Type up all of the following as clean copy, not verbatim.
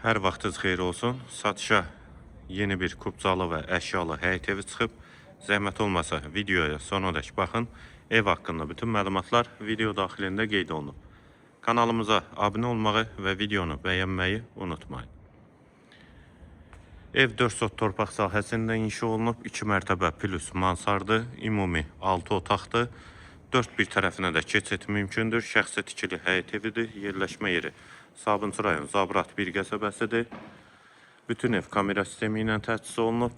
Hər vaxtınız xeyir olsun. Satışa yeni bir kubcalı və əşyalı həyət evi çıxıb. Zəhmət olmasa videoya sonadək baxın. Ev haqqında bütün məlumatlar video daxilində qeyd olunub. Kanalımıza abunə olmağı və videonu bəyənməyi unutmayın. Ev 4 sot torpaq sahəsində inşa olunub. 2 mərtəbə plus mansardı. Ümumi 6 otaqdır. 4 bir tərəfinə də keçid mümkündür. Şəxsi tikili həyət evidir. Yerləşmə yeri Sabunçu rayon Zabrat bir qəsəbəsidir. Bütün ev kamera sistemi ilə təchiz olunub.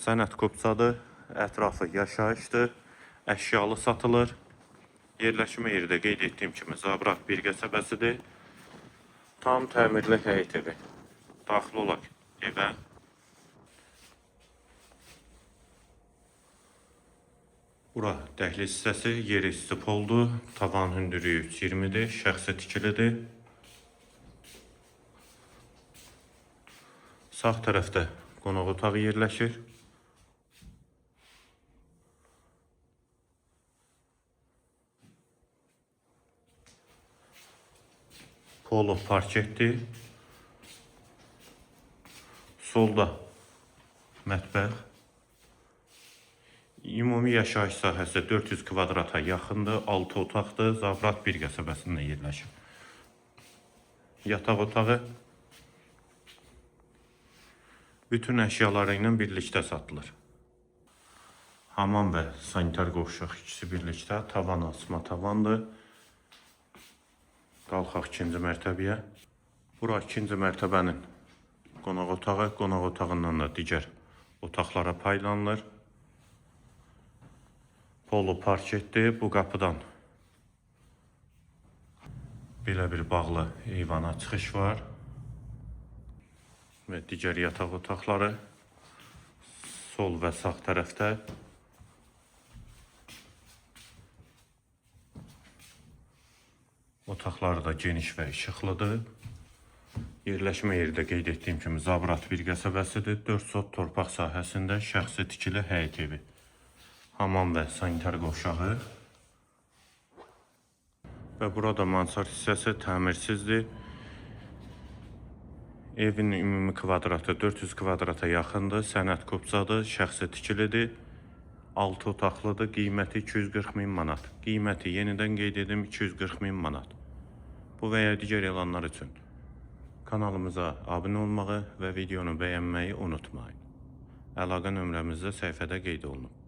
Sənət kubcadır. Ətrafı yaşayışdır. Əşyalı satılır. Yerləşmə yeri də qeyd etdiyim kimi Zabrat bir qəsəbəsidir. Tam təmirli həyət evi. Daxil olaq evə. Bura dəhliz hissəsi, yeri stipoldur. Tavan hündürlüyü 20-dir, şəxsi tikilidir. Sağ tərəfdə qonaq otağı yerləşir. Polo parketdir. Solda mətbəx. Ümumi yaşayış sahəsi 400 kvadrata yaxındır, 6 otaqdır, Zabrat bir qəsəbəsində yerləşir. Yataq otağı bütün əşyaları ilə birlikdə satılır. Hamam və sanitar qovşaq ikisi birlikdə, tavan asma tavandır. Qalxaq ikinci mərtəbəyə. Bura ikinci mərtəbənin qonaq otağı, qonaq otağından da digər otaqlara paylanılır. Polo parketdir. Bu qapıdan belə bir bağlı eyvana çıxış var. Və digər yataq otaqları sol və sağ tərəfdə. Otaqları da geniş və işıqlıdır. Yerləşmə yeri də qeyd etdiyim kimi Zabrat bir qəsəbəsidir. 4 sot torpaq sahəsində şəxsi tikili həyət evi. Hamam və sanitar qovşağı. Və burada mansar hissəsi təmirsizdir. Evin ümumi kvadratı 400 kvadrata yaxındır. Sənət kubcadır, şəxsi tikilidir. 6 otaqlıdır. Qiyməti 240 min manat. Qiyməti yenidən qeyd edim 240 min manat. Bu və ya digər elanlar üçün kanalımıza abunə olmağı və videonu bəyənməyi unutmayın. Əlaqə nömrəmizdə səhifədə qeyd olunub.